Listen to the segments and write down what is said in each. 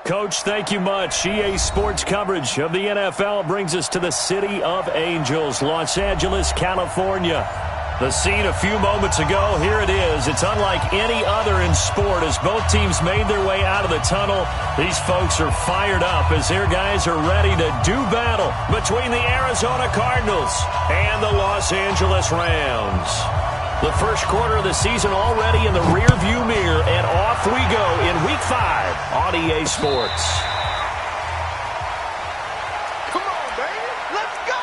Coach, thank you much. EA Sports coverage of the NFL brings us to the City of Angels, Los Angeles, California. The scene a few moments ago, here it is. It's unlike any other in sport as both teams made their way out of the tunnel. These folks are fired up as their guys are ready to do battle between the Arizona Cardinals and the Los Angeles Rams. The first quarter of the season already in the rearview mirror, and off we go in Week 5 on EA Sports. Come on, baby. Let's go!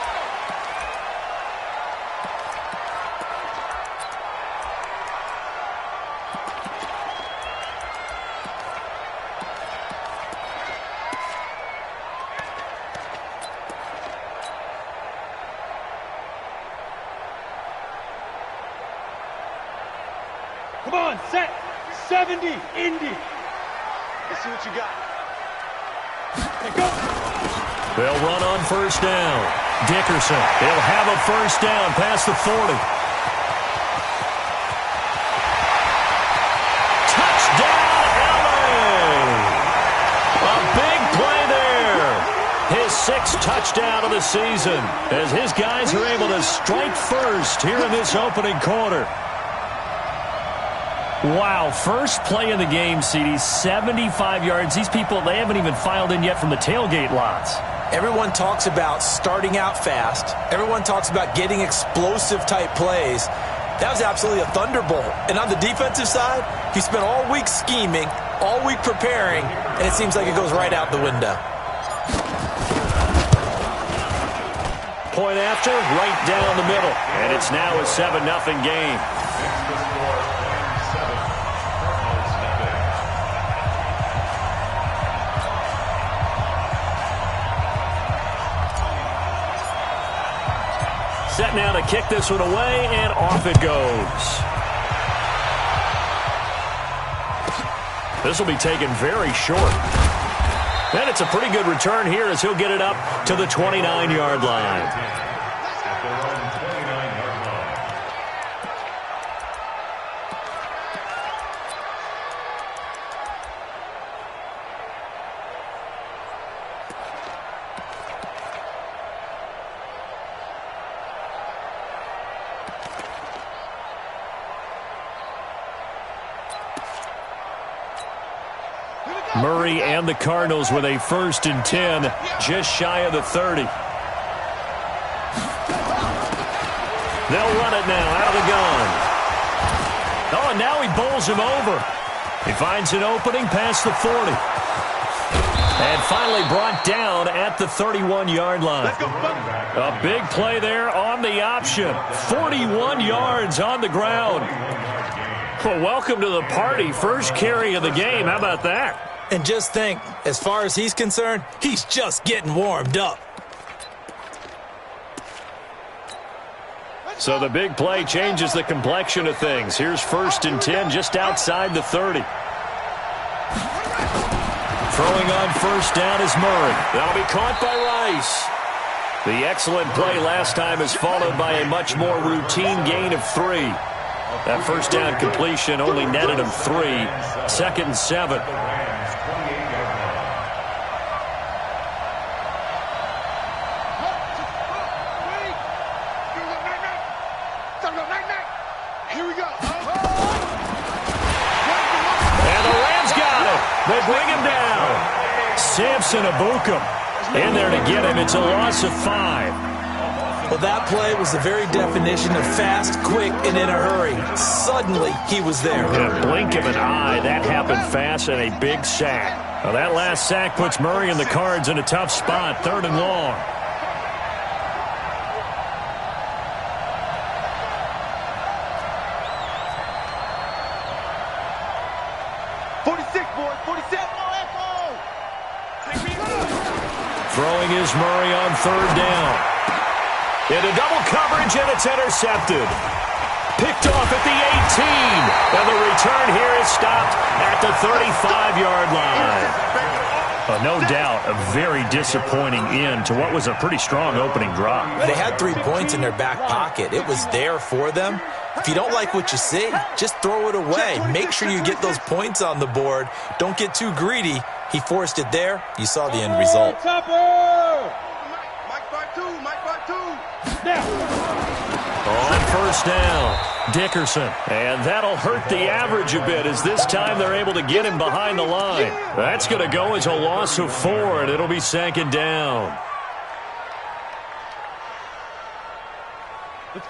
Come on, set. 70, Indy. Let's see what you got. Hey, go. They'll run on first down. Dickerson, he'll have a first down past the 40. Touchdown, LA! A big play there. His 6th touchdown of the season as his guys are able to strike first here in this opening quarter. Wow, first play of the game, CD, 75 yards. These people, they haven't even filed in yet from the tailgate lots. Everyone talks about starting out fast. Everyone talks about getting explosive-type plays. That was absolutely a thunderbolt. And on the defensive side, he spent all week scheming, all week preparing, and it seems like it goes right out the window. Point after, right down the middle. And it's now a 7-0 game. Set now to kick this one away, and off it goes. This will be taken very short. And it's a pretty good return here as he'll get it up to the 29-yard line. Murray and the Cardinals with a 1st and 10, just shy of the 30. They'll run it now out of the gun. Oh, and now he bowls him over. He finds an opening past the 40. And finally brought down at the 31-yard line. A big play there on the option. 41 yards on the ground. Well, welcome to the party. First carry of the game. How about that? And just think, as far as he's concerned, he's just getting warmed up. So the big play changes the complexion of things. Here's 1st and 10 just outside the 30. Throwing on first down is Murray. That'll be caught by Rice. The excellent play last time is followed by a much more routine gain of 3. That first down completion only netted him 3. 2nd and 7. They bring him down. Samson Abukum in there to get him. It's a loss of 5. Well, that play was the very definition of fast, quick, and in a hurry. Suddenly, he was there. In a blink of an eye, that happened fast and a big sack. Well, that last sack puts Murray and the Cards in a tough spot, 3rd and long. Throwing is Murray on 3rd down. Into double coverage, and it's intercepted. Picked off at the 18. And the return here is stopped at the 35-yard line. No doubt, a very disappointing end to what was a pretty strong opening drive. They had 3 points in their back pocket. It was there for them. If you don't like what you see, just throw it away. Make sure you get those points on the board. Don't get too greedy. He forced it there. You saw the end result. On first down, Dickerson. And that'll hurt the average a bit as this time they're able to get him behind the line. That's going to go as a loss of 4, and it'll be 2nd down.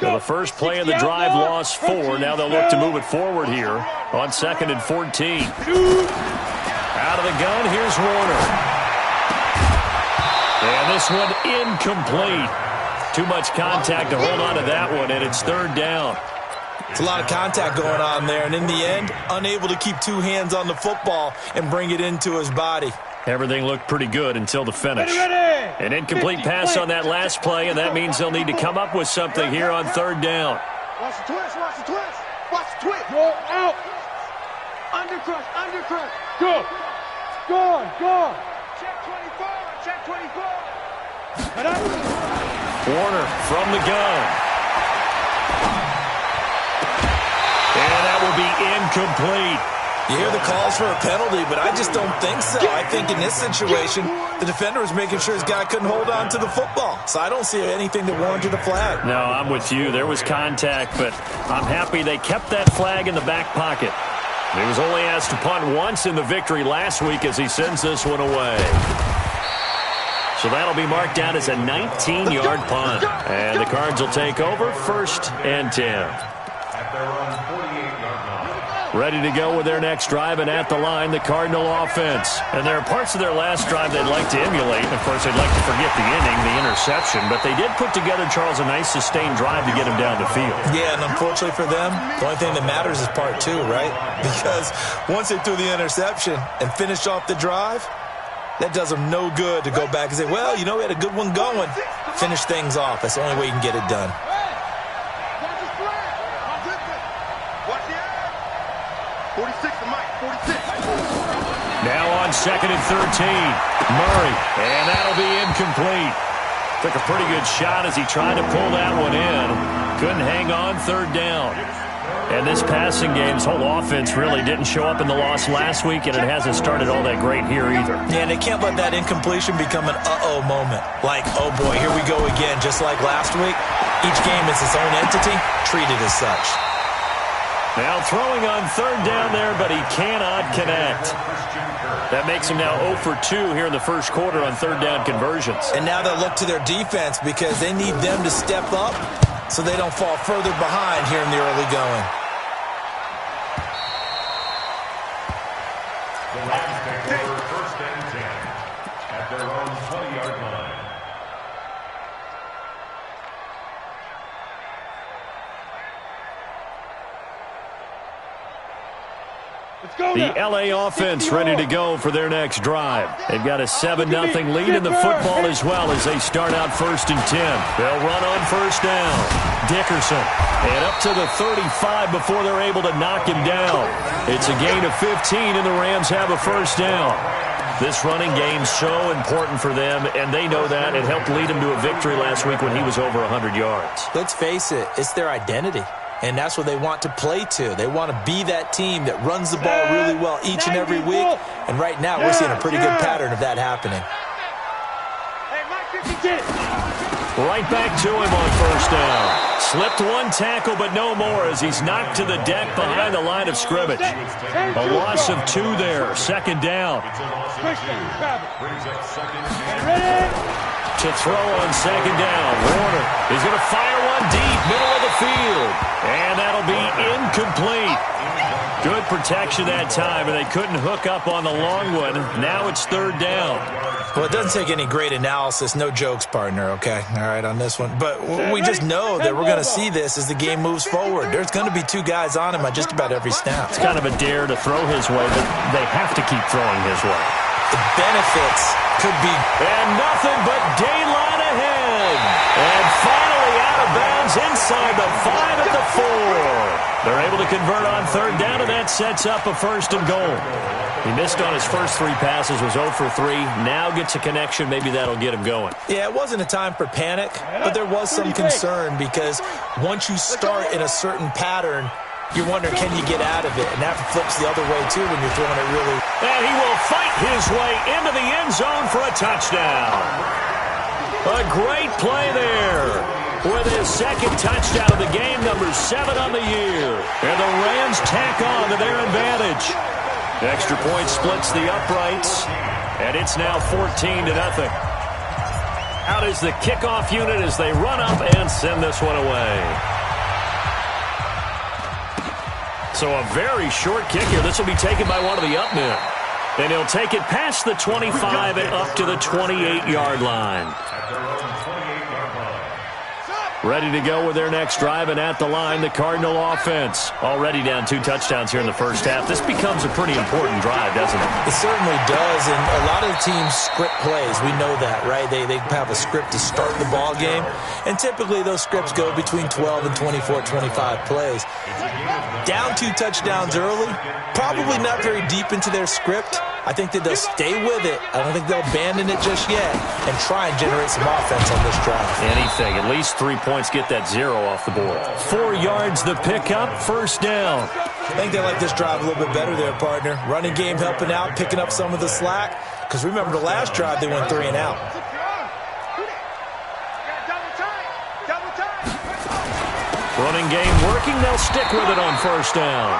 So the first play of the drive lost 4. Now they'll look to move it forward here on 2nd and 14. Out of the gun, here's Warner. And this one incomplete. Too much contact to hold on to that one, and it's 3rd down. It's a lot of contact going on there, and in the end, unable to keep 2 hands on the football and bring it into his body. Everything looked pretty good until the finish. An incomplete pass on that last play, and that means they'll need to come up with something here on 3rd down. Watch the twist, watch the twist. Watch the twist. Go out. Undercrush, undercrush. Go. Go. Check 24, check 24. Warner from the gun. And that will be incomplete. You hear the calls for a penalty, but I just don't think so. I think in this situation, the defender was making sure his guy couldn't hold on to the football. So I don't see anything that warranted a flag. No, I'm with you. There was contact, but I'm happy they kept that flag in the back pocket. He was only asked to punt once in the victory last week as he sends this one away. So that'll be marked down as a 19-yard punt. And the Cards will take over 1st and 10. Ready to go with their next drive, and at the line, the Cardinal offense. And there are parts of their last drive they'd like to emulate. Of course, they'd like to forget the inning, the interception. But they did put together, Charles, a nice sustained drive to get him down the field. Yeah, and unfortunately for them, the only thing that matters is part 2, right? Because once they threw the interception and finished off the drive, that does them no good to go back and say, well, you know, we had a good one going. Finish things off. That's the only way you can get it done. Now on 2nd and 13, Murray, and that'll be incomplete. Took a pretty good shot as he tried to pull that one in. Couldn't hang on 3rd down. And this passing game's whole offense really didn't show up in the loss last week, and it hasn't started all that great here either. Yeah, and they can't let that incompletion become an uh-oh moment. Like, oh boy, here we go again, just like last week. Each game is its own entity, treated as such. Now throwing on 3rd down there, but he cannot connect. That makes him now 0 for 2 here in the first quarter on 3rd down conversions. And now they'll look to their defense because they need them to step up so they don't fall further behind here in the early going. The Lions take over 1st and 10 at their own 20-yard line. The L.A. offense ready to go for their next drive. They've got a 7-0 lead in the football as well as they start out 1st and 10. They'll run on 1st down. Dickerson. And up to the 35 before they're able to knock him down. It's a gain of 15, and the Rams have a 1st down. This running game's so important for them, and they know that. It helped lead them to a victory last week when he was over 100 yards. Let's face it, it's their identity. And that's what they want to play to. They want to be that team that runs the ball really well each and every week. And right now, we're seeing a pretty good pattern of that happening. Right back to him on 1st down. Slipped one tackle, but no more as he's knocked to the deck behind the line of scrimmage. A loss of 2 there. 2nd down. To throw on 2nd down. Warner is going to fire one deep, middle of the field. And that'll be incomplete. Good protection that time, and they couldn't hook up on the long one. Now it's 3rd down. Well, it doesn't take any great analysis. No jokes, partner, okay? All right, on this one. But we just know that we're going to see this as the game moves forward. There's going to be 2 guys on him on just about every snap. It's kind of a dare to throw his way, but they have to keep throwing his way. The benefits could be... And nothing but daylight ahead. And finally out of bounds inside the 5 at the 4. They're able to convert on 3rd down, and that sets up a 1st and goal. He missed on his first 3 passes, was 0 for 3. Now gets a connection. Maybe that'll get him going. Yeah, it wasn't a time for panic, but there was some concern because once you start in a certain pattern, you're wondering, can you get out of it? And that flips the other way, too, when you're throwing it really. And he will fight his way into the end zone for a touchdown. A great play there with his second touchdown of the game, number 7 on the year. And the Rams tack on to their advantage. Extra point splits the uprights, and it's now 14-0. Out is the kickoff unit as they run up and send this one away. So a very short kick here. This will be taken by one of the up men. And he'll take it past the 25 and up to the 28-yard line. Ready to go with their next drive, and at the line, the Cardinal offense. Already down 2 touchdowns here in the first half. This becomes a pretty important drive, doesn't it? It certainly does, and a lot of the teams script plays. We know that, right? They have a script to start the ball game, and typically those scripts go between 12 and 24, 25 plays. Down 2 touchdowns early, probably not very deep into their script. I think that they'll stay with it. I don't think they'll abandon it just yet and try and generate some offense on this drive. Anything. At least 3 points, get that 0 off the board. 4 yards the pickup, first down. I think they like this drive a little bit better there, partner. Running game helping out, picking up some of the slack. Because remember the last drive, they went 3 and out. Running game working. They'll stick with it on first down.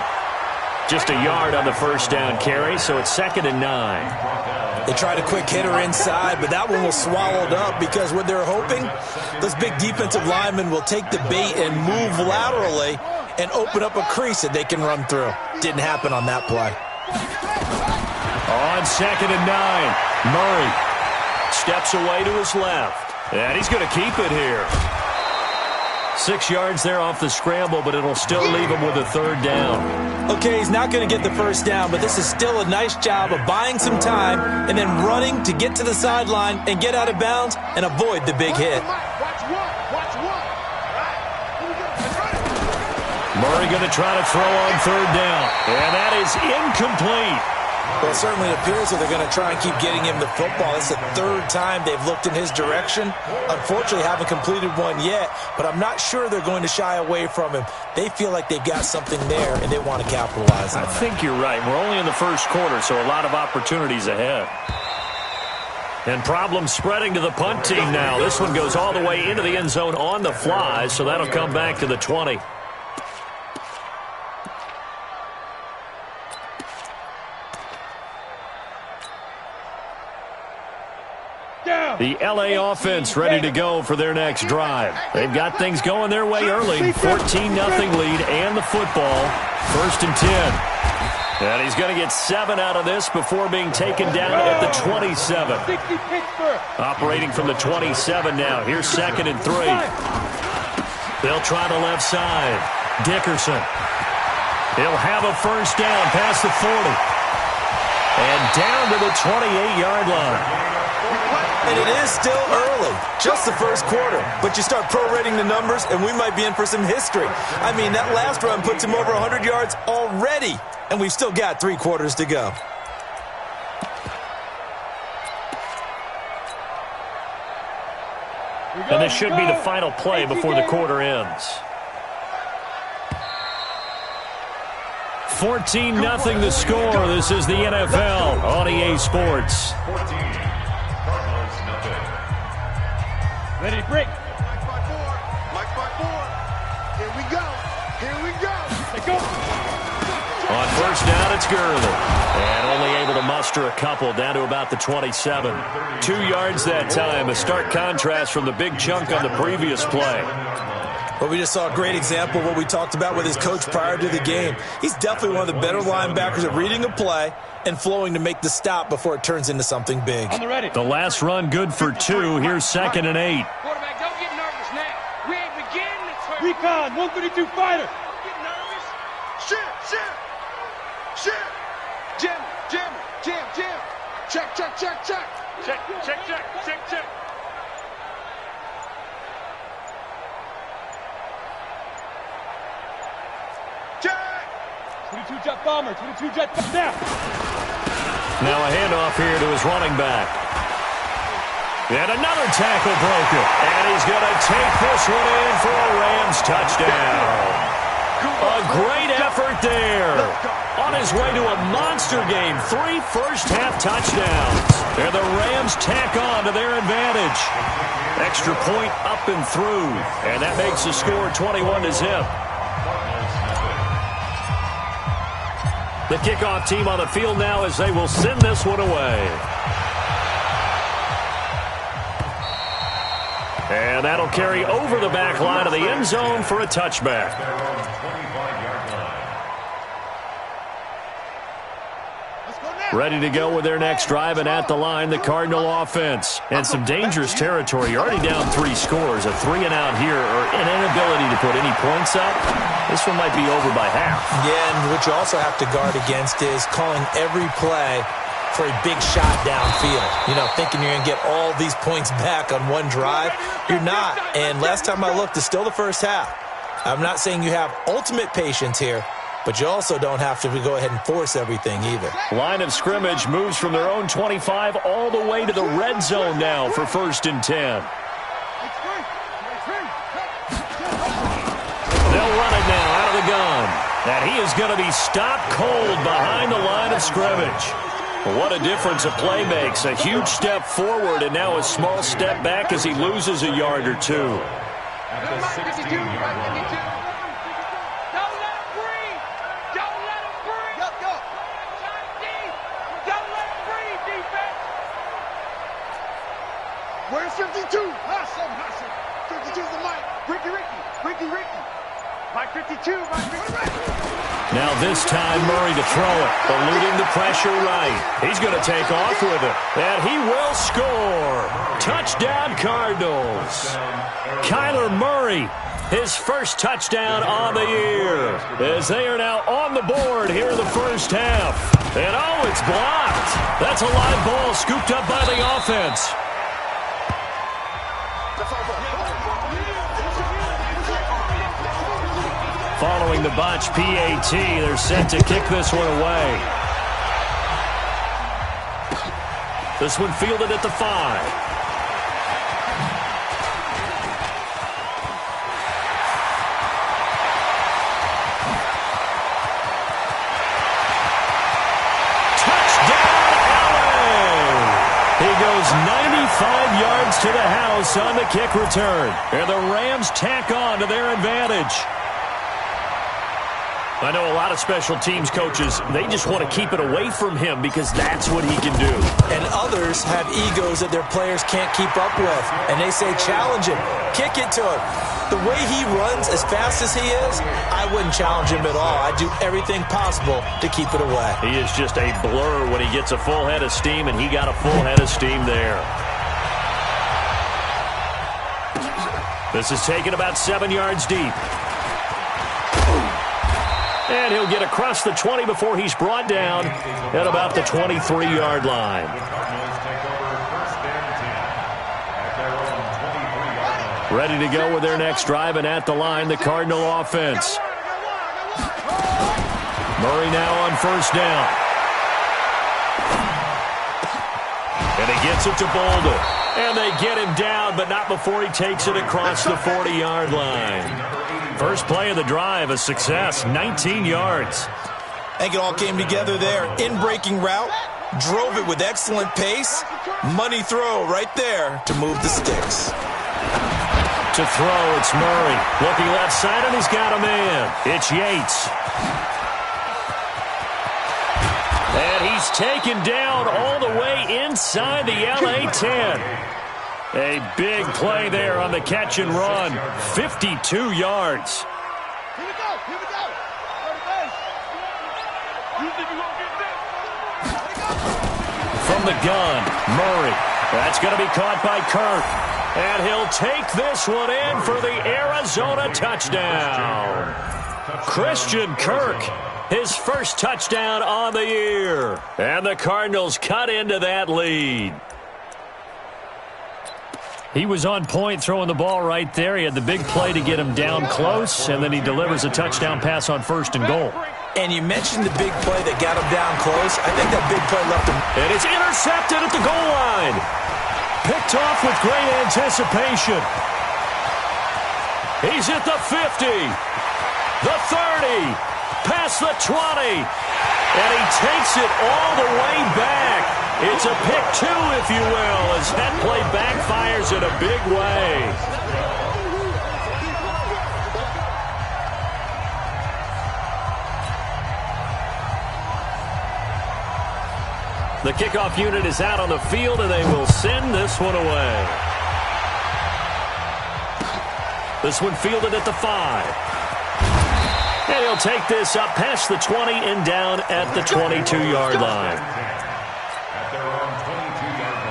Just a yard on the first down carry, so it's 2nd and 9. They tried a quick hitter inside, but that one was swallowed up because what they're hoping, those big defensive linemen will take the bait and move laterally and open up a crease that they can run through. Didn't happen on that play. On 2nd and 9, Murray steps away to his left, and he's going to keep it here. 6 yards there off the scramble, but it'll still leave him with a 3rd down. Okay, he's not going to get the first down, but this is still a nice job of buying some time and then running to get to the sideline and get out of bounds and avoid the big hit. Murray going to try to throw on 3rd down, and that is incomplete. Well, it certainly appears that they're going to try and keep getting him the football. It's the 3rd time they've looked in his direction. Unfortunately, haven't completed one yet, but I'm not sure they're going to shy away from him. They feel like they've got something there, and they want to capitalize on it. I think you're right. We're only in the first quarter, so a lot of opportunities ahead. And problems spreading to the punt team now. This one goes all the way into the end zone on the fly, so that'll come back to the 20. The L.A. offense ready to go for their next drive. They've got things going their way early. 14-0 lead and the football. 1st and 10. And he's going to get 7 out of this before being taken down at the 27. Operating from the 27 now. Here's 2nd and 3. They'll try the left side. Dickerson. He'll have a first down past the 40. And down to the 28-yard line. And it is still early, just the first quarter. But you start prorating the numbers, and we might be in for some history. I mean, that last run puts him over 100 yards already, and we've still got 3 quarters to go. And this should be the final play before the quarter ends. 14-0 the score. This is the NFL on EA Sports. Ready to break. Mike by 4. Here we go. Here we go. Let's go. On first down, it's Gurley. And only able to muster a couple down to about the 27. 2 yards that time. A stark contrast from the big chunk on the previous play. Well, we just saw a great example of what we talked about with his coach prior to the game. He's definitely one of the better linebackers at reading a play and flowing to make the stop before it turns into something big. The last run good for 2. Here's 2nd and 8. Quarterback, don't get nervous now. We ain't beginning to turn. Recon, 132 fighter. Don't get nervous. Shit. Jam. Check. Check. Check. 22 jet bomber, 22 jet now. Now a handoff here to his running back. And another tackle broken. And he's going to take this one in for a Rams touchdown. A great effort there. On his way to a monster game. 3 first-half touchdowns. And the Rams tack on to their advantage. Extra point up and through. And that makes the score 21-0. The kickoff team on the field now as they will send this one away. And that'll carry over the back line of the end zone for a touchback. Ready to go with their next drive, and at the line, the Cardinal offense. And some dangerous territory. You're already down 3 scores. A 3-and-out here, or an inability to put any points up. This one might be over by half. Yeah, and what you also have to guard against is calling every play for a big shot downfield. You know, thinking you're going to get all these points back on one drive. You're not. And last time I looked, it's still the first half. I'm not saying you have ultimate patience here, but you also don't have to go ahead and force everything either. Line of scrimmage moves from their own 25 all the way to the red zone now for 1st and 10. They'll run it now out of the gun. And he is going to be stopped cold behind the line of scrimmage. What a difference a play makes. A huge step forward and now a small step back as he loses a yard or two. At the 16-yard line. Where's 52? Hustle. 52's the Mike. Ricky. Mike 52, Mike 52. Now this time Murray to throw it. Eluding the pressure right. He's going to take off with it. And he will score. Touchdown Cardinals. Kyler Murray, his first touchdown on the year. As they are now on the board here in the first half. And oh, it's blocked. That's a live ball scooped up by the offense. Following the botch PAT, they're set to kick this one away. This one fielded at the 5. Touchdown, LA! He goes 95 yards to the house on the kick return. And the Rams tack on to their advantage. I know a lot of special teams coaches, they just want to keep it away from him because that's what he can do. And others have egos that their players can't keep up with. And they say, challenge him, kick it to him. The way he runs as fast as he is, I wouldn't challenge him at all. I'd do everything possible to keep it away. He is just a blur when he gets a full head of steam, and he got a full head of steam there. This is taken about 7 yards deep. And he'll get across the 20 before he's brought down at about the 23-yard line. Ready to go with their next drive, and at the line, the Cardinal offense. Murray now on 1st down. And he gets it to Bolden. And they get him down, but not before he takes it across the 40-yard line. First play of the drive, a success, 19 yards. I think it all came together there. In-breaking route, drove it with excellent pace. Money throw right there to move the sticks. To throw, it's Murray. Looking left side, and he's got a man. It's Yates. And he's taken down all the way inside the LA 10. A big play there on the catch and run. 52 yards. Here we go. You think you're going to get this? From the gun, Murray. That's going to be caught by Kirk. And he'll take this one in for the Arizona touchdown. Christian Kirk, his first touchdown on the year. And the Cardinals cut into that lead. He was on point throwing the ball right there. He had the big play to get him down close, and then he delivers a touchdown pass on 1st and goal. And you mentioned the big play that got him down close. I think that big play left him. And it's intercepted at the goal line. Picked off with great anticipation. He's at the 50, the 30, past the 20, and he takes it all the way back. It's a pick two, if you will, as that play backfires in a big way. The kickoff unit is out on the field, and they will send this one away. This one fielded at the 5. And he'll take this up past the 20 and down at the 22-yard line. At their own 22-yard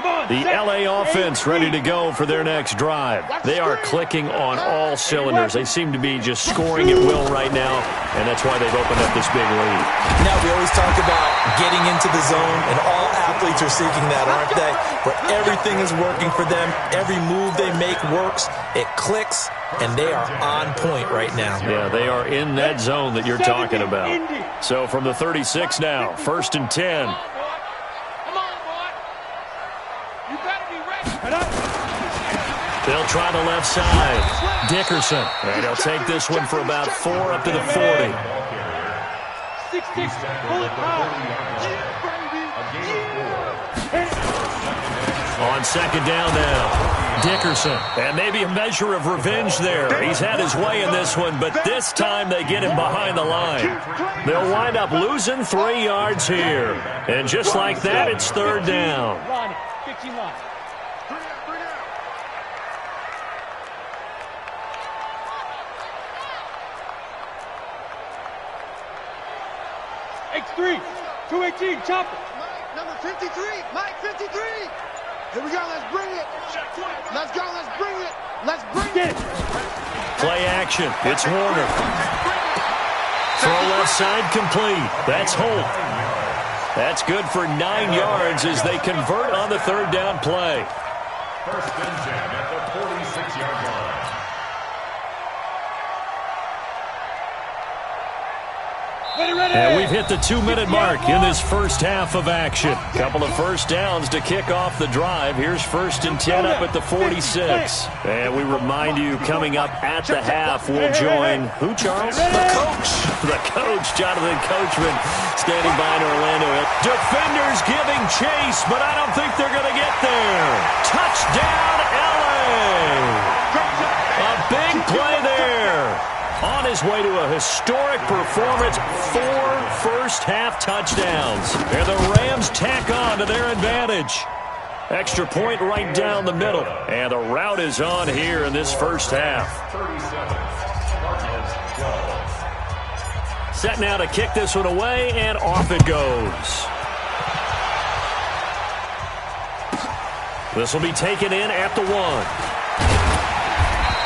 line. The LA offense ready to go for their next drive. They are clicking on all cylinders. They seem to be just scoring at will right now, and that's why they've opened up this big lead. Now, we always talk about getting into the zone, and all athletes are seeking that, aren't they? Where everything is working for them. Every move they make works. It clicks, and they are on point right now. Yeah, they are in that zone that you're talking about. So from the 36 now, 1st and 10. They'll try the left side. Dickerson. And he'll take this one for about 4 up to the 40. On 2nd down now, Dickerson. And maybe a measure of revenge there. He's had his way in this one, but this time they get him behind the line. They'll wind up losing 3 yards here. And just like that, it's 3rd down. 15 line. X3, 218, chopper. Number 53, Mike 53. Here we go, let's bring it. Let's go, let's bring it. Let's bring it. Play action, it's Warner. Throw left side complete. That's Holt. That's good for 9 yards as they convert on the 3rd down play. 1st and 10 at the 46-yard line. And we've hit the 2-minute mark in this first half of action. Couple of first downs to kick off the drive. Here's 1st and 10 up at the 46. And we remind you, coming up at the half, we'll join who, Charles? The coach. The coach, Jonathan Coachman, standing by in Orlando. Defenders giving chase, but I don't think they're going to get there. Touchdown, LA! A big play there. On his way to a historic performance, 4 first-half touchdowns. And the Rams tack on to their advantage. Extra point right down the middle. And the route is on here in this first half. 37, Cardinals 12. Set now to kick this one away, and off it goes. This will be taken in at the 1.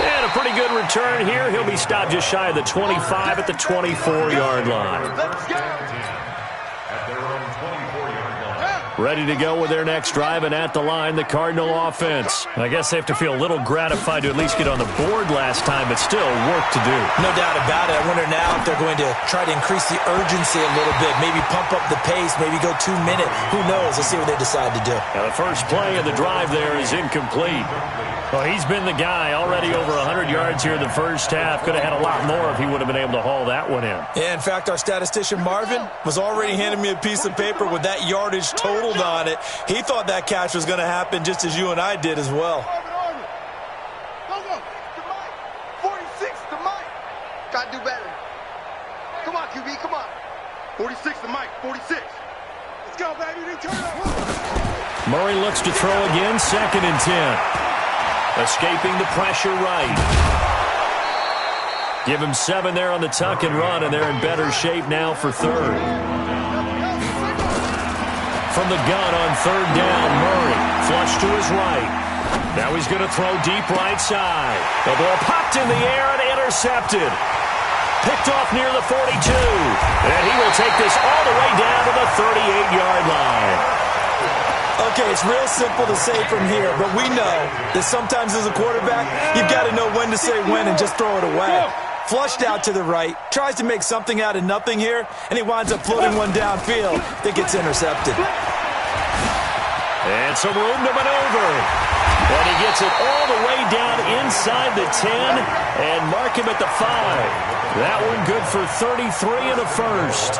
And a pretty good return here. He'll be stopped just shy of the 25 at the 24-yard line. Let's go. At their own 24-yard line. Ready to go with their next drive, and at the line, the Cardinal offense. I guess they have to feel a little gratified to at least get on the board last time, but still work to do. No doubt about it. I wonder now if they're going to try to increase the urgency a little bit, maybe pump up the pace, maybe go 2-minute. Who knows? Let's see what they decide to do. Now, the first play of the drive there is incomplete. Well, he's been the guy already over 100 yards here in the first half. Could have had a lot more if he would have been able to haul that one in. Yeah, in fact, our statistician Marvin was already handing me a piece of paper with that yardage totaled on it. He thought that catch was going to happen just as you and I did as well. Go, to Mike. 46 to Mike. Gotta do better. Come on, QB, come on. 46 to Mike, 46. Let's go, baby. Return up. Murray looks to throw again, 2nd and 10. Escaping the pressure right. Give him 7 there on the tuck and run, and they're in better shape now for 3rd. From the gun on 3rd down, Murray flush to his right. Now he's going to throw deep right side. The ball popped in the air and intercepted. Picked off near the 42. And he will take this all the way down to the 38-yard line. Okay, it's real simple to say from here, but we know that sometimes as a quarterback, you've got to know when to say when and just throw it away. Flushed out to the right, tries to make something out of nothing here, and he winds up floating one downfield that gets intercepted. And some room to maneuver. And he gets it all the way down inside the 10 and mark him at the 5. That one good for 33 and a first.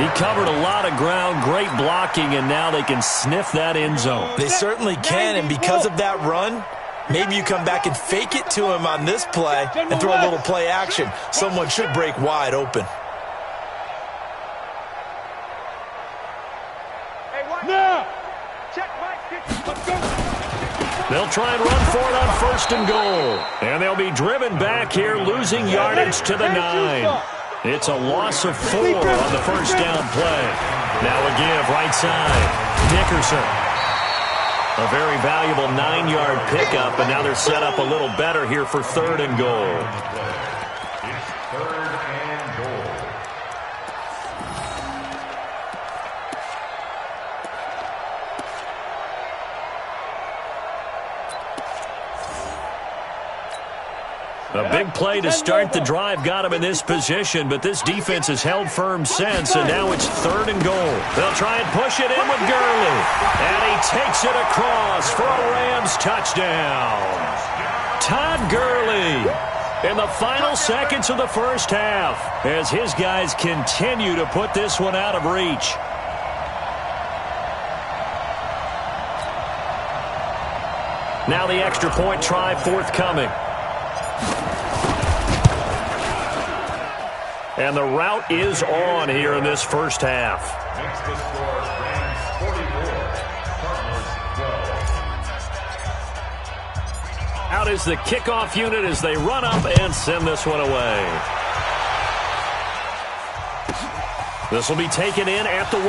He covered a lot of ground, great blocking, and now they can sniff that end zone. They certainly can, and because of that run, maybe you come back and fake it to him on this play and throw a little play action. Someone should break wide open. Now! They'll try and run for it on 1st and goal. And they'll be driven back here, losing yardage to the 9. It's a loss of 4 on the first down play. Now a give, right side. Dickerson. A very valuable 9-yard pickup, and now they're set up a little better here for 3rd and goal. It's 3rd and goal. A big play to start the drive got him in this position, but this defense has held firm since, and now it's 3rd and goal. They'll try and push it in with Gurley, and he takes it across for a Rams touchdown. Todd Gurley in the final seconds of the first half as his guys continue to put this one out of reach. Now the extra point try forthcoming. And the route is on here in this first half. Makes the score Rams 44, Cardinals 12. Out is the kickoff unit as they run up and send this one away. This will be taken in at the 1.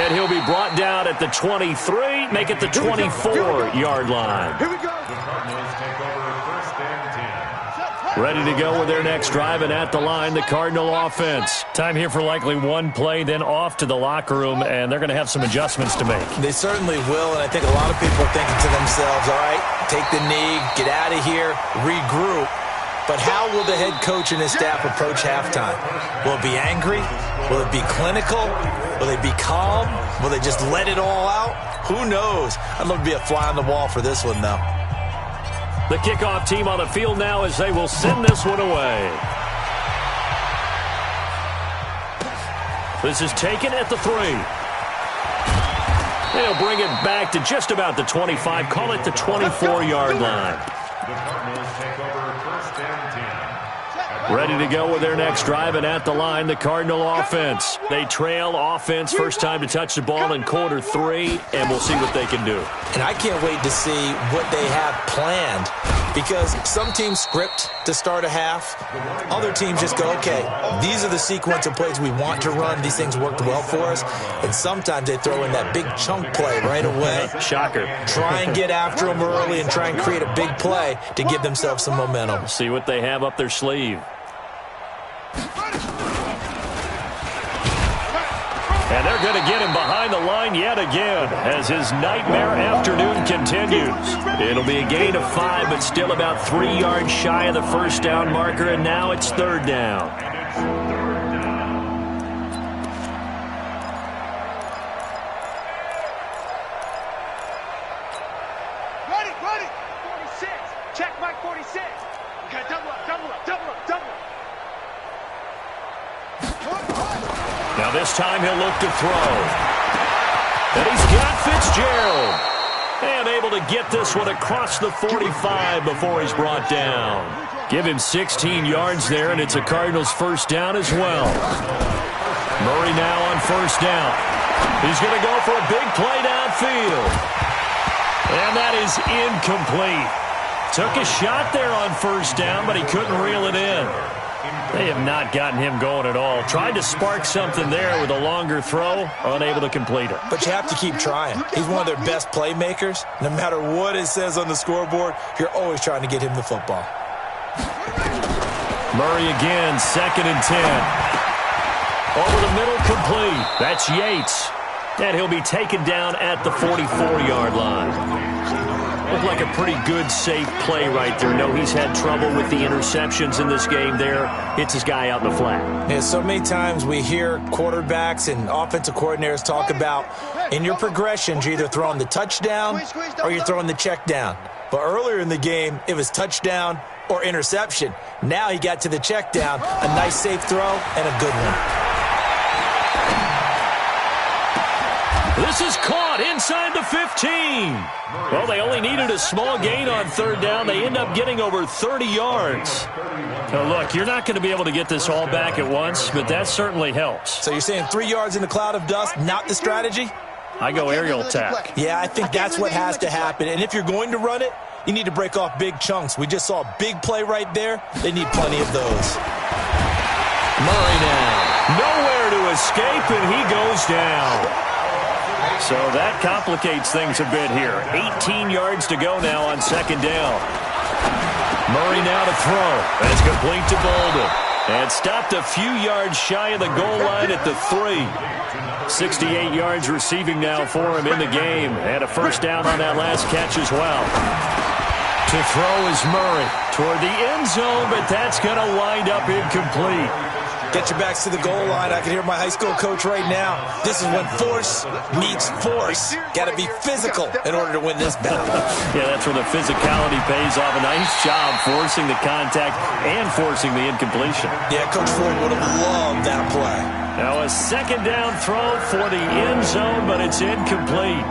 And he'll be brought down at the 23, make it the 24-yard line. Here we go. The Cardinals take over 1st and 10. Ready to go with their next drive, and at the line, the Cardinal offense. Time here for likely one play, then off to the locker room, and they're going to have some adjustments to make. They certainly will, and I think a lot of people are thinking to themselves, all right, take the knee, get out of here, regroup. But how will the head coach and his staff approach halftime? Will it be angry? Will it be clinical? Will they be calm? Will they just let it all out? Who knows? I'd love to be a fly on the wall for this one, though. The kickoff team on the field now as they will send this one away. This is taken at the 3. They'll bring it back to just about the 25, call it the 24-yard line. The Cardinals take over 1st and 10. Ready to go with their next drive, and at the line, the Cardinal offense. They trail offense, first time to touch the ball in quarter 3, and we'll see what they can do. And I can't wait to see what they have planned, because some teams script to start a half. Other teams just go, okay, these are the sequence of plays we want to run. These things worked well for us. And sometimes they throw in that big chunk play right away. Shocker. Try and get after them early and try and create a big play to give themselves some momentum. See what they have up their sleeve. And they're going to get him behind the line yet again as his nightmare afternoon continues. It'll be a gain of 5, but still about 3 yards shy of the first down marker, and now it's 3rd down. Ready, ready. 46. Check Mike 46. You got double up, double up, double up, double up. Now this time he'll look to throw. And he's got Fitzgerald. And able to get this one across the 45 before he's brought down. Give him 16 yards there, and it's a Cardinals first down as well. Murray now on first down. He's going to go for a big play downfield. And that is incomplete. Took a shot there on first down, but he couldn't reel it in. They have not gotten him going at all. Tried to spark something there with a longer throw, unable to complete it. But you have to keep trying. He's one of their best playmakers. No matter what it says on the scoreboard, you're always trying to get him the football. Murray again, 2nd and 10. Over the middle, complete. That's Yates. And he'll be taken down at the 44-yard line. Looked like a pretty good, safe play right there. No, he's had trouble with the interceptions in this game there. Hits his guy out in the flat. Yeah, so many times we hear quarterbacks and offensive coordinators talk about in your progressions, you're either throwing the touchdown or you're throwing the check down. But earlier in the game, it was touchdown or interception. Now he got to the check down, a nice safe throw and a good one. This is caught inside the 15. Well, they only needed a small gain on third down. They end up getting over 30 yards. Now, look, you're not going to be able to get this all back at once, but that certainly helps. So you're saying 3 yards in the cloud of dust, not the strategy? I go aerial attack. Yeah, I think that's what has to happen. And if you're going to run it, you need to break off big chunks. We just saw a big play right there. They need plenty of those. Murray now. Nowhere to escape, and he goes down. So that complicates things a bit here. 18 yards to go now on second down. Murray now to throw. That's complete to Bolden. And stopped a few yards shy of the goal line at the 3. 68 yards receiving now for him in the game. And a first down on that last catch as well. To throw is Murray toward the end zone, but that's going to wind up incomplete. Get your backs to the goal line. I can hear my high school coach right now. This is when force meets force. Got to be physical in order to win this battle. Yeah, that's where the physicality pays off. A nice job forcing the contact and forcing the incompletion. Yeah, Coach Ford would have loved that play. Now a second down throw for the end zone, but it's incomplete.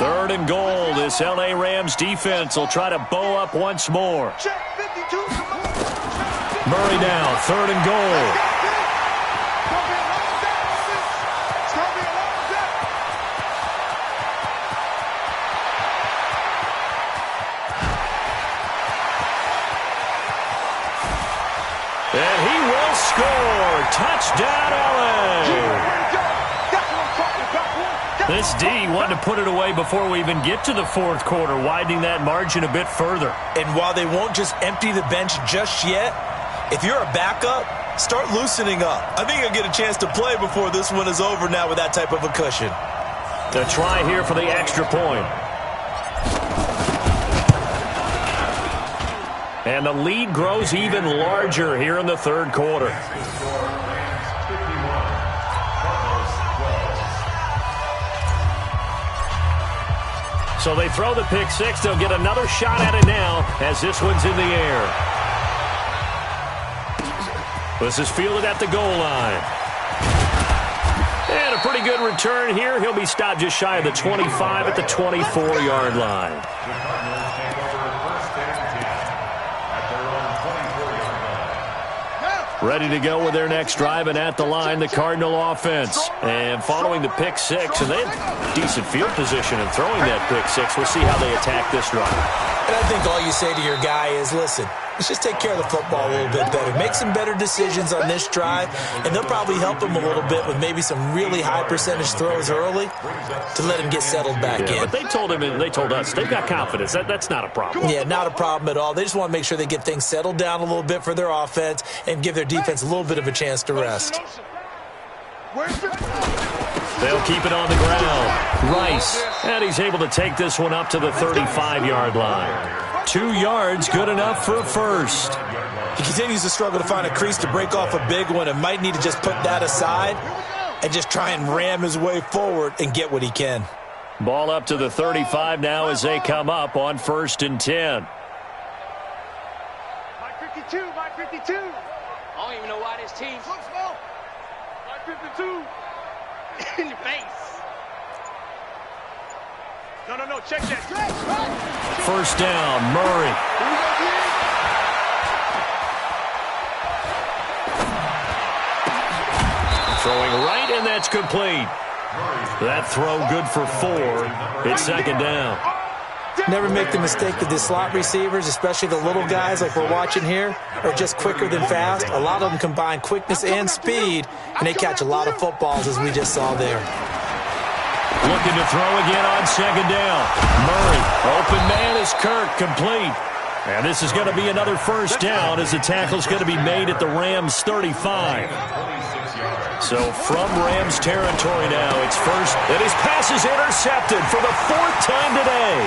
Third and goal. This L.A. Rams defense will try to bow up once more. Murray now, third and goal. And he will score. Touchdown, L.A. This D wanted to put it away before we even get to the fourth quarter, widening that margin a bit further. And while they won't just empty the bench just yet, if you're a backup, start loosening up. I think you'll get a chance to play before this one is over now with that type of a cushion. The try here for the extra point. And the lead grows even larger here in the third quarter. So they throw the pick six. They'll get another shot at it now as this one's in the air. This is fielded at the goal line. And a pretty good return here. He'll be stopped just shy of the 25 at the 24-yard line. Ready to go with their next drive, and at the line, the Cardinal offense. And following the pick six, and they have decent field position in throwing that pick six. We'll see how they attack this drive. And I think all you say to your guy is, listen, let's just take care of the football a little bit better. Make some better decisions on this drive, and they'll probably help him a little bit with maybe some really high percentage throws early to let him get settled back in. But they told him and they told us they've got confidence. That's not a problem. Yeah, not a problem at all. They just want to make sure they get things settled down a little bit for their offense and give their defense a little bit of a chance to rest. They'll keep it on the ground. Rice, and he's able to take this one up to the 35-yard line. 2 yards, good enough for a first. He continues to struggle to find a crease to break off a big one and might need to just put that aside and just try and ram his way forward and get what he can. Ball up to the 35 now as they come up on 1st and 10. Mike 52, Mike 52. I don't even know why this team. Look slow. Mike 52. In your face. No, check that. First down, Murray. Throwing right, and that's complete. That throw good for 4. It's second down. Never make the mistake that the slot receivers, especially the little guys like we're watching here, are just quicker than fast. A lot of them combine quickness and speed, and they catch a lot of footballs, as we just saw there. Looking to throw again on second down. Murray, open man is Kirk, complete. And this is going to be another first down as the tackle's going to be made at the Rams' 35. So from Rams territory now, it's first, and his pass is intercepted for the 4th time today.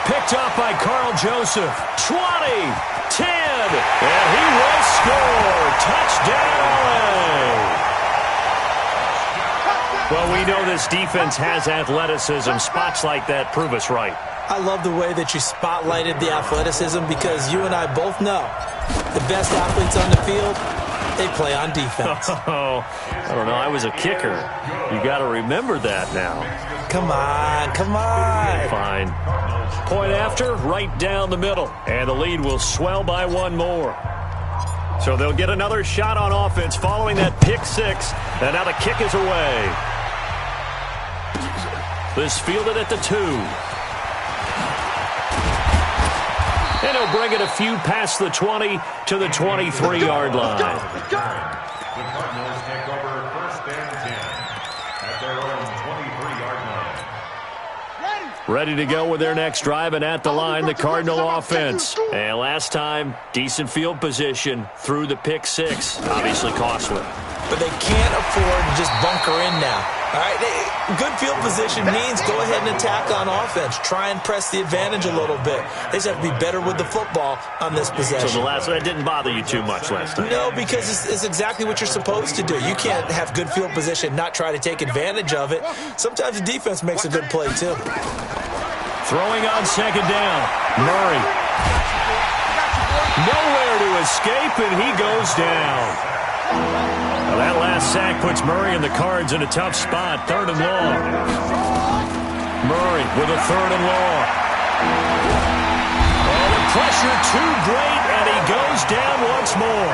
Picked off by Carl Joseph. 20, 10, and he will score. Touchdown, LA. Well, we know this defense has athleticism. Spots like that prove us right. I love the way that you spotlighted the athleticism because you and I both know the best athletes on the field, they play on defense. Oh, I don't know. I was a kicker. You got to remember that now. Come on, come on. Fine. Point after, right down the middle. And the lead will swell by one more. So they'll get another shot on offense following that pick six. And now the kick is away. This fielded at the 2. And he'll bring it a few past the 20 to the 23-yard line. The Cardinals take over first and 10 at their own 23-yard line. Ready to go with their next drive, and at the line, the Cardinal offense. And last time, decent field position through the pick six. Obviously costly. But they can't afford to just bunker in now. All right, good field position means go ahead and attack on offense. Try and press the advantage a little bit. They just have to be better with the football on this possession. So that didn't bother you too much last time? No, because it's exactly what you're supposed to do. You can't have good field position, not try to take advantage of it. Sometimes the defense makes a good play, too. Throwing on second down. Murray. Nowhere to escape, and he goes down. Well, that last sack puts Murray and the Cards in a tough spot. 3rd and long. Murray with a 3rd and long. Oh, the pressure too great, and he goes down once more.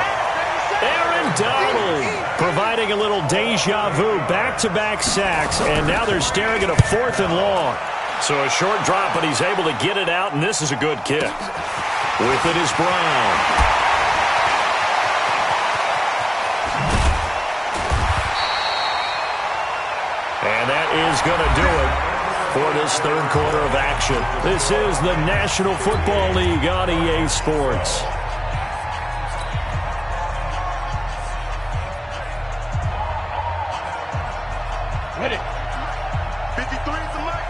Aaron Donald providing a little deja vu. Back-to-back sacks, and now they're staring at a 4th and long. So a short drop, but he's able to get it out, and this is a good kick. With it is Brown. And that is going to do it for this 3rd quarter of action. This is the National Football League on EA Sports. Hit it. 53 is the mic.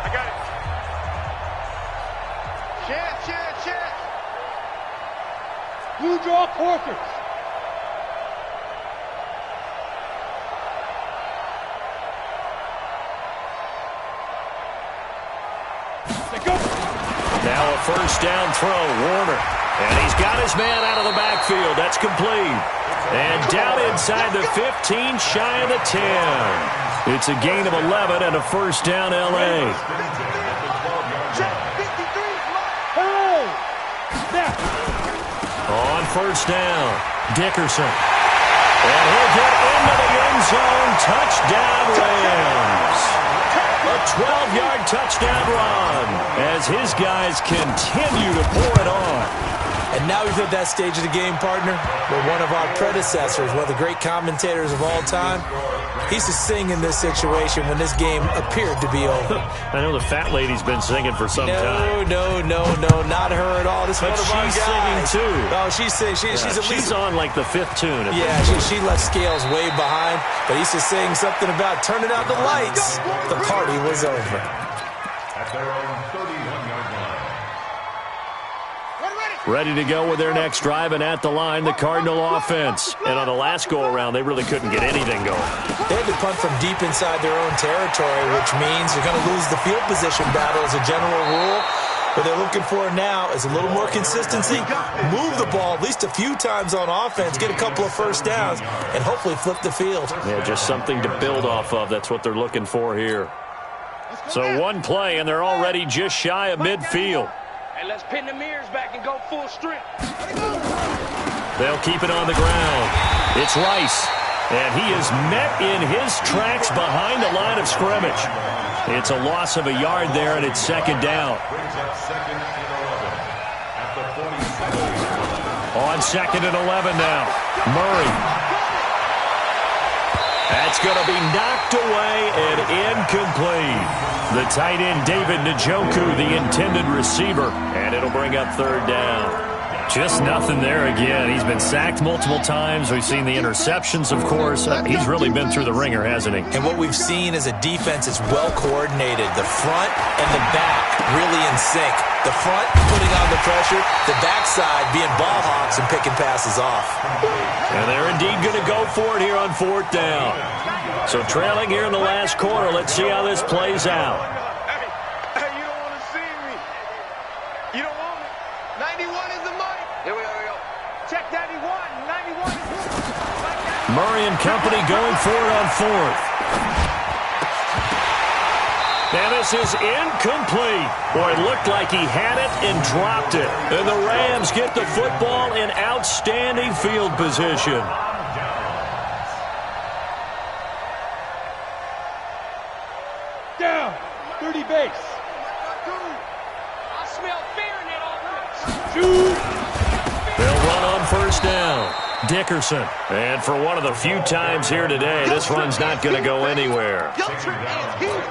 I got it. Chance. You draw Porkers. Now a first down throw, Warner. And he's got his man out of the backfield. That's complete. And down inside the 15, shy of the 10. It's a gain of 11 and a first down, L.A. On first down, Dickerson. And he'll get into the end zone. Touchdown, Rams. A 12-yard touchdown run as his guys continue to pour it on. And now we've hit that stage of the game, partner, where one of our predecessors, one of the great commentators of all time, he used to sing in this situation when this game appeared to be over. I know the fat lady's been singing for some time. No, not her at all. This is one of our guys. She's singing too. Oh, she's singing. She's on like the 5th tune. Yeah, she left Scales way behind, but he used to sing something about turning out the lights. The party was over. At their own 31-yard line. Ready to go with their next drive, and at the line, the Cardinal offense. And on the last go-around, they really couldn't get anything going. They had to punt from deep inside their own territory, which means you're going to lose the field position battle as a general rule. What they're looking for now is a little more consistency, move the ball at least a few times on offense, get a couple of first downs, and hopefully flip the field. Yeah, just something to build off of. That's what they're looking for here. So one play, and they're already just shy of midfield. Hey, let's pin the mirrors back and go full strength. They'll keep it on the ground. It's Rice, and he is met in his tracks behind the line of scrimmage. It's a loss of a yard there, and it's second down. Brings up 2nd and 11 at the 47. On 2nd and 11 now, Murray. That's going to be knocked away and incomplete. The tight end, David Njoku, the intended receiver. And it'll bring up 3rd down. Just nothing there again. He's been sacked multiple times. We've seen the interceptions, of course. He's really been through the ringer, hasn't he? And what we've seen is a defense is well coordinated. The front and the back really in sync. The front putting on the pressure, the backside being ball hawks and picking passes off. And they're indeed going to go for it here on 4th down. So trailing here in the last quarter. Let's see how this plays out. Hey, you don't want to see me. You don't want me. 91 is the mic. Here we go. Check 91. 91 is Murray and company going for it on 4th. And this is incomplete. Boy, it looked like he had it and dropped it. And the Rams get the football in outstanding field position. Down. 30 base. I smell fear in that offense. Shoot. They'll run on 1st down. Dickerson. And for one of the few times here today, this run's not going to go anywhere.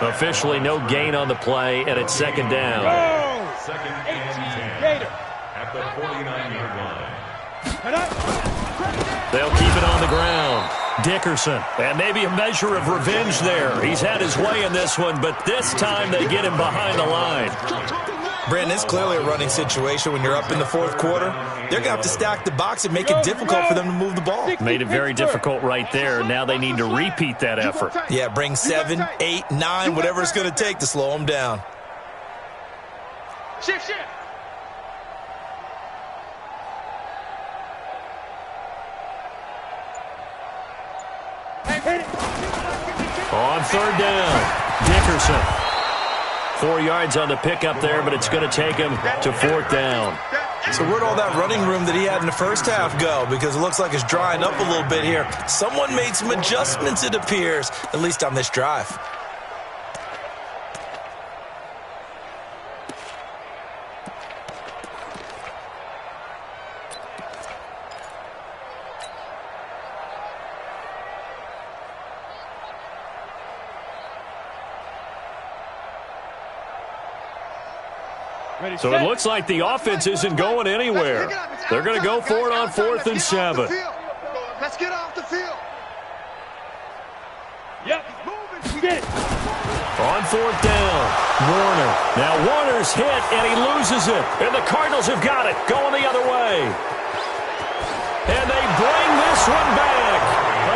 Officially no gain on the play, and it's 2nd down. Go. 2nd 18. and 10 Gator. at the 49-yard line. Head up. They'll keep it on the ground. Dickerson. And maybe a measure of revenge there. He's had his way in this one, but this time they get him behind the line. Brandon, it's clearly a running situation when you're up in the 4th quarter. They're going to have to stack the box and make it difficult for them to move the ball. Made it very difficult right there. Now they need to repeat that effort. Yeah, bring 7, 8, 9, whatever it's going to take to slow them down. Shift. On 3rd down, Dickerson. 4 yards on the pickup there, but it's going to take him to 4th down. So where'd all that running room that he had in the first half go? Because it looks like it's drying up a little bit here. Someone made some adjustments, it appears, at least on this drive. So it looks like the offense isn't going anywhere. They're going to go for it on 4th and 7. Let's get off the field. Yep. Get it. On 4th down, Warner. Now Warner's hit, and he loses it. And the Cardinals have got it, going the other way. And they bring this one back.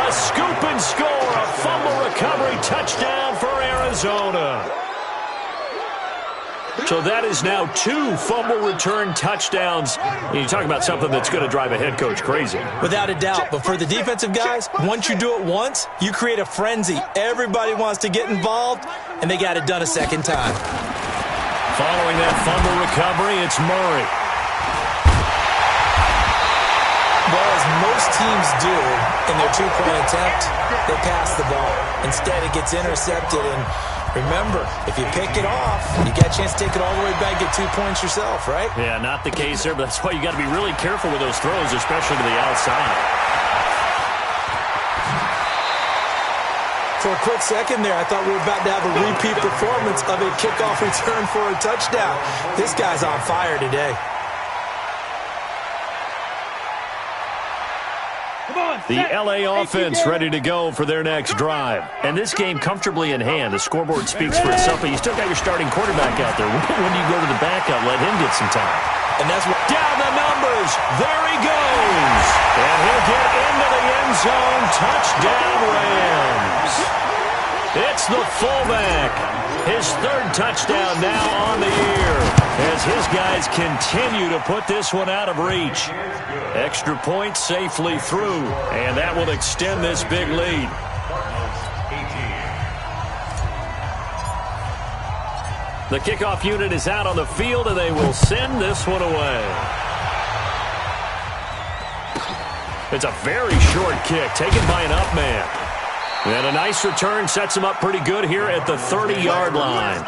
A scoop and score, a fumble recovery touchdown for Arizona. So that is now 2 fumble return touchdowns. You talk about something that's going to drive a head coach crazy. Without a doubt. But for the defensive guys, once you do it once, you create a frenzy. Everybody wants to get involved, and they got it done a second time. Following that fumble recovery, it's Murray. Well, as most teams do in their 2-point attempt, they pass the ball. Instead, it gets intercepted, and remember, if you pick it off, you got a chance to take it all the way back, get 2 points yourself, right? Yeah, not the case there, but that's why you got to be really careful with those throws, especially to the outside. For a quick second there, I thought we were about to have a repeat performance of a kickoff return for a touchdown. This guy's on fire today. The LA offense ready to go for their next drive. And this game comfortably in hand. The scoreboard speaks for itself, but you still got your starting quarterback out there. When do you go to the backup? Let him get some time. And that's what... Down the numbers. There he goes. And he'll get into the end zone. Touchdown, Rams. It's the fullback. His 3rd touchdown now on the year as his guys continue to put this one out of reach. Extra point safely through, and that will extend this big lead. The kickoff unit is out on the field, and they will send this one away. It's a very short kick taken by an up man. And a nice return sets him up pretty good here at the 30-yard line.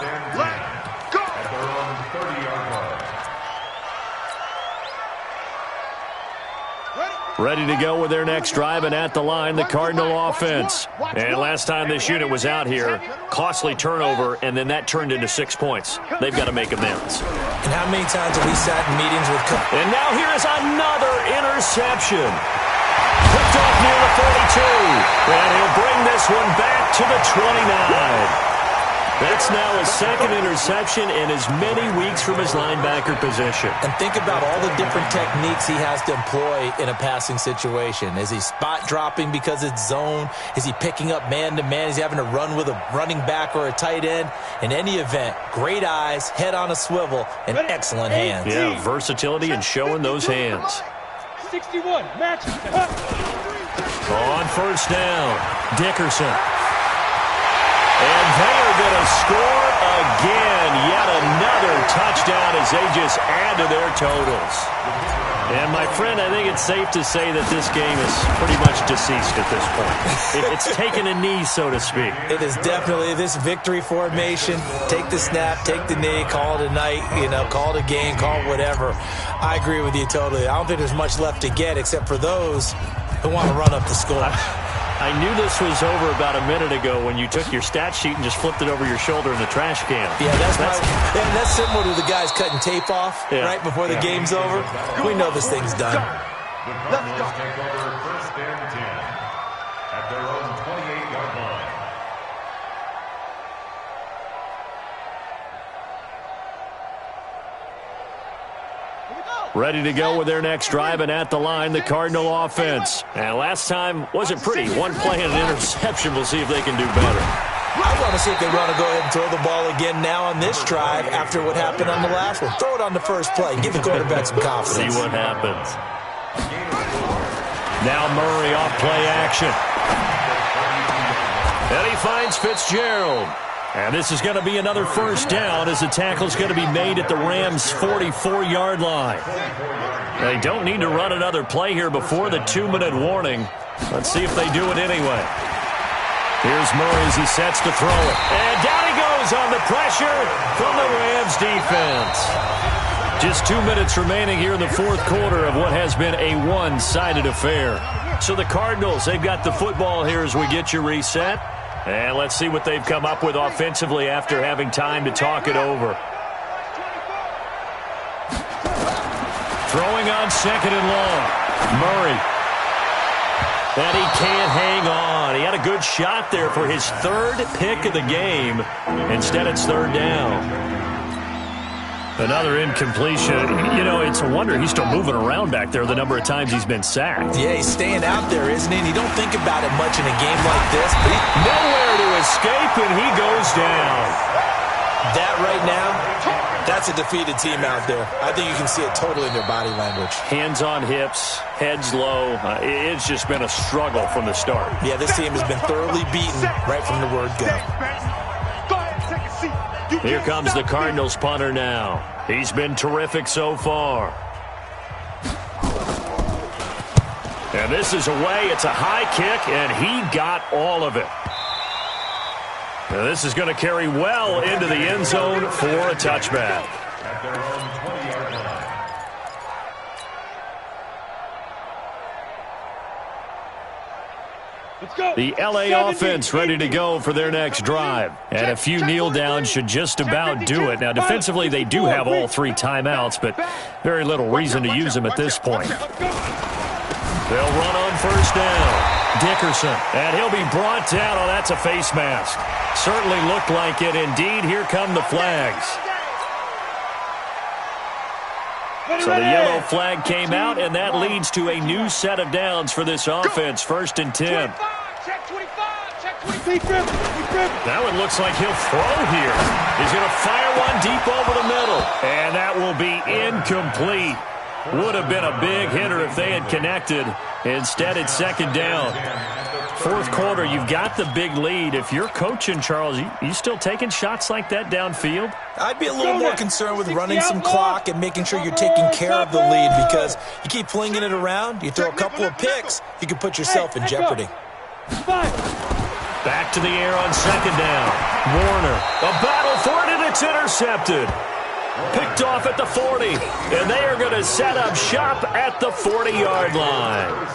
Ready to go with their next drive, and at the line, the Cardinal offense. And last time this unit was out here, costly turnover, and then that turned into 6 points. They've got to make amends. And how many times have we sat in meetings with coaches? And now here is another interception. Picked off near the 42. And he'll bring this one back to the 29. That's now his second interception in as many weeks from his linebacker position. And think about all the different techniques he has to employ in a passing situation. Is he spot dropping because it's zone? Is he picking up man-to-man? Is he having to run with a running back or a tight end? In any event, great eyes, head on a swivel, and excellent hands. Yeah, versatility and showing those hands. 61, match. On first down, Dickerson. And they are going to score again. Yet another touchdown as they just add to their totals. And, my friend, I think it's safe to say that this game is pretty much deceased at this point. It's taken a knee, so to speak. It is definitely this victory formation. Take the snap, take the knee, call it a night, call it a game, call it whatever. I agree with you totally. I don't think there's much left to get except for those who want to run up the score. I knew this was over about a minute ago when you took your stat sheet and just flipped it over your shoulder in the trash can. Yeah, that's similar to the guys cutting tape off right before the game's over. We know this thing's done. The Cardinals take over first and 10 at their own 28-yard line. Ready to go with their next drive, and at the line, the Cardinal offense. And last time wasn't pretty. One play and an interception. We'll see if they can do better. I want to see if they want to go ahead and throw the ball again now on this drive after what happened on the last one. Throw it on the first play. Give the quarterback some confidence. See what happens. Now Murray off play action. And he finds Fitzgerald. And this is going to be another first down as the tackle is going to be made at the Rams' 44-yard line. They don't need to run another play here before the 2-minute warning. Let's see if they do it anyway. Here's Murray as he sets to throw it. And down he goes on the pressure from the Rams defense. Just 2 minutes remaining here in the fourth quarter of what has been a one-sided affair. So the Cardinals, they've got the football here as we get you reset. And let's see what they've come up with offensively after having time to talk it over. Throwing on second and long. Murray. And he can't hang on. He had a good shot there for his third pick of the game. Instead, it's third down. Another incompletion. It's a wonder he's still moving around back there the number of times he's been sacked. Yeah, he's staying out there, isn't he? And you don't think about it much in a game like this. But nowhere to escape, and he goes down. That right now, that's a defeated team out there. I think you can see it totally in their body language. Hands on hips, heads low. It's just been a struggle from the start. Yeah, this team has been thoroughly beaten right from the word go. Here comes the Cardinals punter now. He's been terrific so far. And this is away. It's a high kick, and he got all of it. Now this is going to carry well into the end zone for a touchback. At their own 20-yard line. The LA offense ready to go for their next drive. And a few kneel downs should just about do it. Now, defensively, they do have all 3 timeouts, but very little reason to use them at this point. They'll run on first down. Dickerson, and he'll be brought down. Oh, that's a face mask. Certainly looked like it. Indeed, here come the flags. So the yellow flag came out, and that leads to a new set of downs for this offense. First and 10. That one looks like he'll throw here. He's going to fire one deep over the middle. And that will be incomplete. Would have been a big hitter if they had connected. Instead, it's second down. Fourth quarter, you've got the big lead. If you're coaching, Charles, you still taking shots like that downfield? I'd be a little more concerned with running some clock and making sure you're taking care of the lead, because you keep flinging it around, you throw a couple of picks, you can put yourself in jeopardy. Back to the air on second down. Warner, a battle for it, and it's intercepted. Picked off at the 40. And they are going to set up shop at the 40-yard line.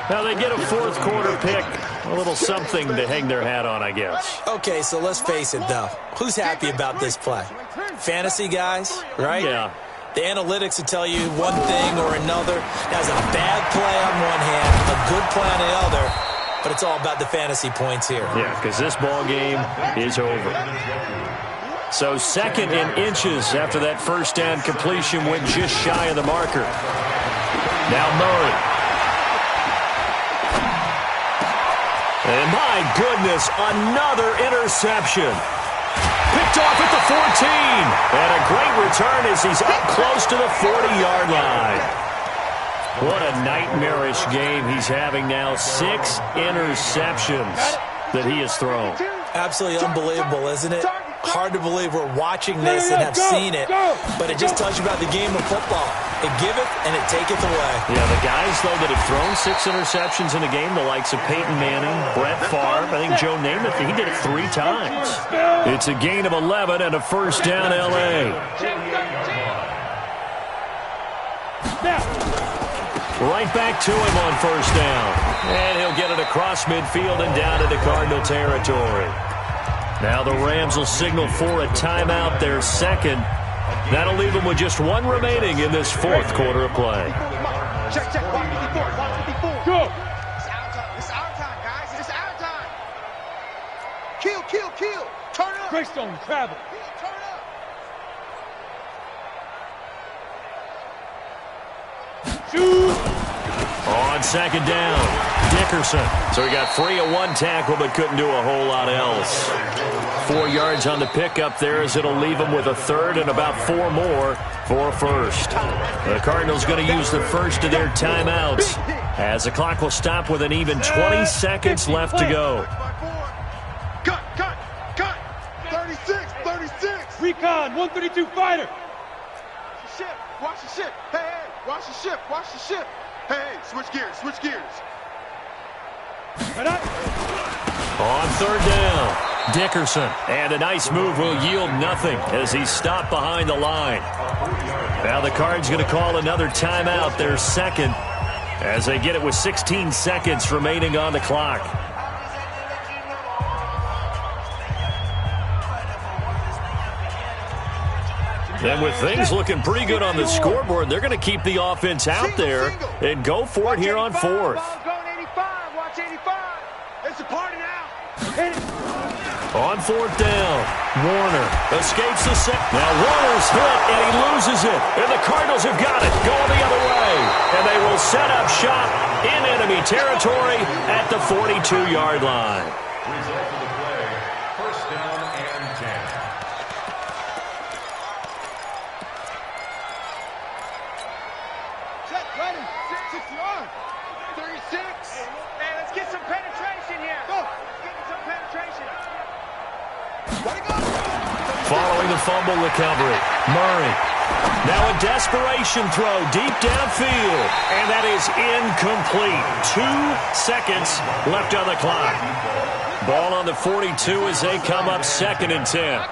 Now they get a fourth quarter pick. A little something to hang their hat on, I guess. Okay, so let's face it, though. Who's happy about this play? Fantasy guys, right? Yeah. The analytics will tell you one thing or another. That's a bad play on one hand, a good play on the other, but it's all about the fantasy points here. Yeah, because this ball game is over. So second in inches after that first down completion went just shy of the marker. Now Murray. And my goodness, another interception. Picked off at the 14. And a great return as he's up close to the 40-yard line. What a nightmarish game he's having now. 6 interceptions that he has thrown. Absolutely unbelievable, isn't it? Hard to believe we're watching this and have seen it, but it just tells you about the game of football. It giveth and it taketh away. Yeah, the guys, though, that have thrown 6 interceptions in a game, the likes of Peyton Manning, Brett Favre, I think Joe Namath, he did it 3 times. It's a gain of 11 and a first down, L.A. Right back to him on first down. And he'll get it across midfield and down into Cardinal territory. Now the Rams will signal for a timeout, their second. That'll leave them with just 1 remaining in this fourth quarter of play. Check, watch 54, watch 54. Go. It's our time, guys. It's our time. Kill. Turn up. Greystone, travel. Turn up. Shoot. On second down, Dickerson. So he got free of 1 tackle but couldn't do a whole lot else. 4 yards on the pickup there as it'll leave him with a third and about 4 more for a first. The Cardinals going to use the first of their timeouts as the clock will stop with an even 20 seconds left to go. Cut. 36. Recon, 132 fighter. Watch the ship. Hey, watch the ship. Hey, switch gears. On third down, Dickerson. And a nice move will yield nothing as he's stopped behind the line. Now the Cards going to call another timeout, their second, as they get it with 16 seconds remaining on the clock. And with things looking pretty good on the scoreboard, they're going to keep the offense out there and go for it here on fourth. Watch 85. It's a party now. On fourth down, Warner escapes the set. Now Warner's hit, and he loses it. And the Cardinals have got it, going the other way. And they will set up shop in enemy territory at the 42-yard line. Result of the play, first down and 10. Check, ready. 6 yards. 36. Hey, let's get some penetration here. Go. Let's get some penetration. Following the fumble recovery, Murray. Now a desperation throw deep downfield, and that is incomplete. 2 seconds left on the clock. Ball on the 42 as they come up second and 10.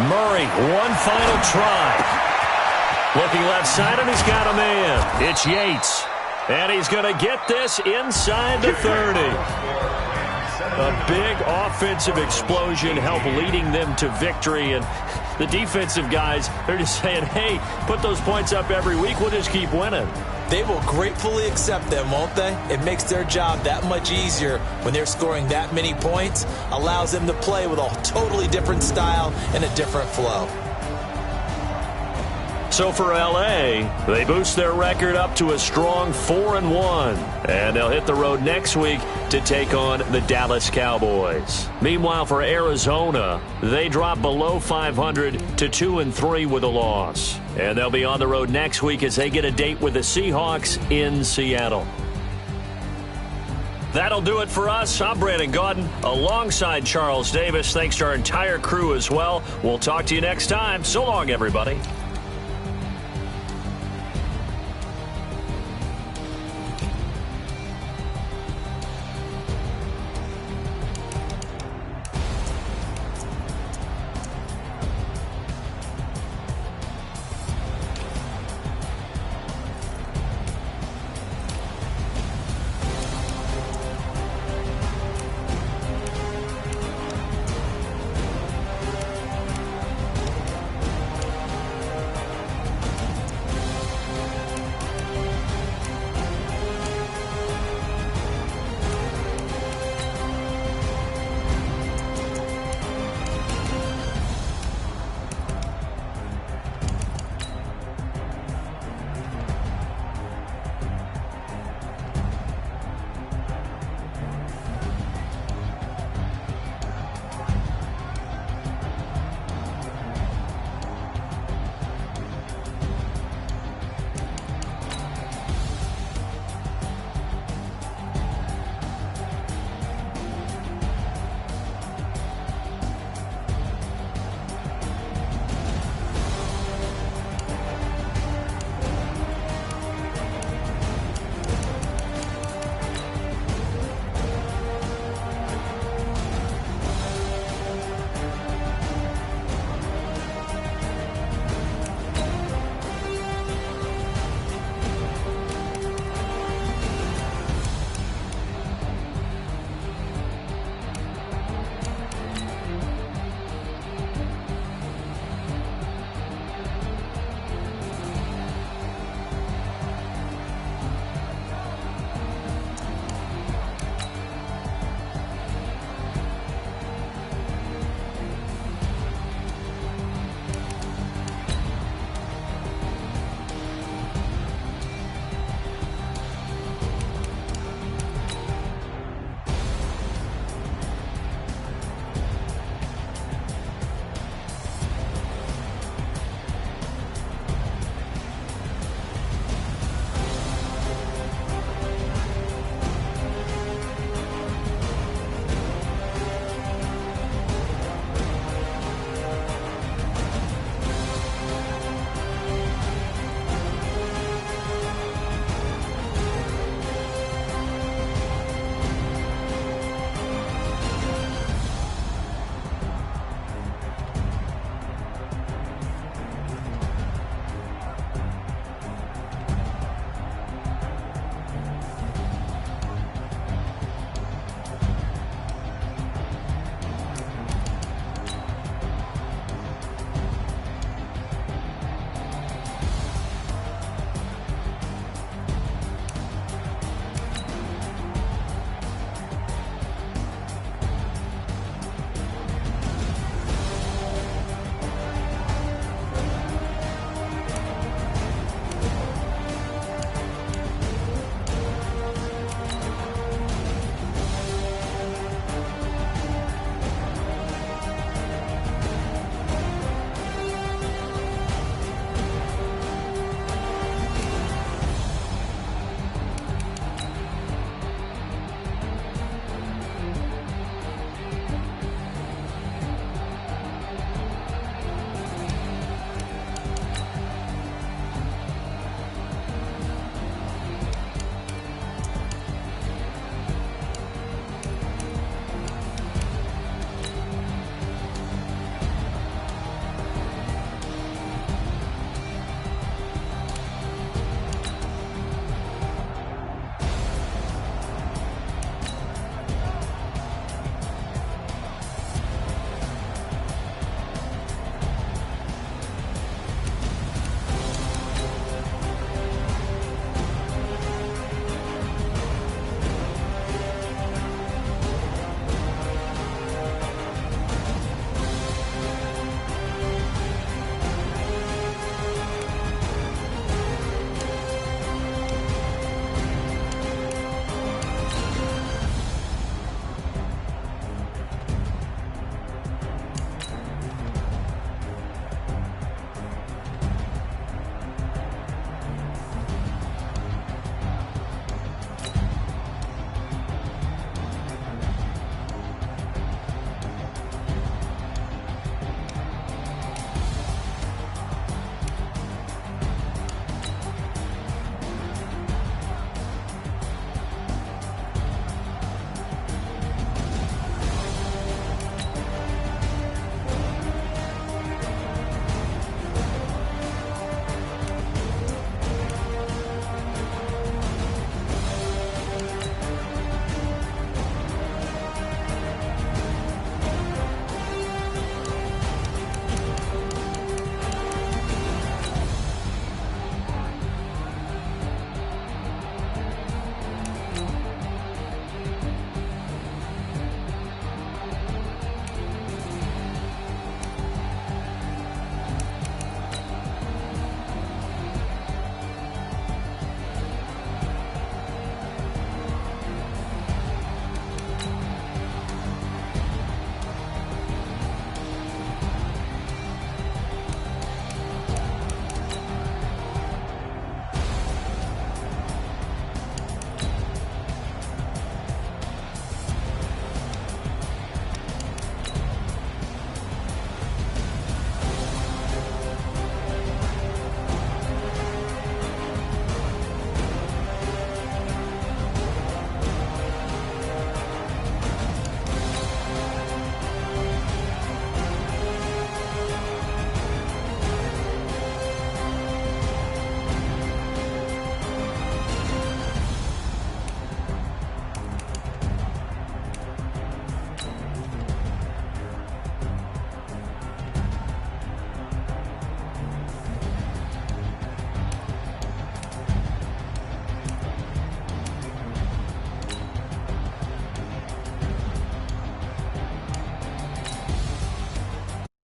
Murray, one final try. Looking left side, and he's got a man. It's Yates, and he's going to get this inside the 30. A big offensive explosion helped leading them to victory, and the defensive guys, they're just saying, hey, put those points up every week, we'll just keep winning. They will gratefully accept them, won't they? It makes their job that much easier when they're scoring that many points, allows them to play with a totally different style and a different flow. So for L.A., they boost their record up to a strong 4-1. And they'll hit the road next week to take on the Dallas Cowboys. Meanwhile, for Arizona, they drop below 500 to 2-3 with a loss. And they'll be on the road next week as they get a date with the Seahawks in Seattle. That'll do it for us. I'm Brandon Gaudin alongside Charles Davis. Thanks to our entire crew as well. We'll talk to you next time. So long, everybody.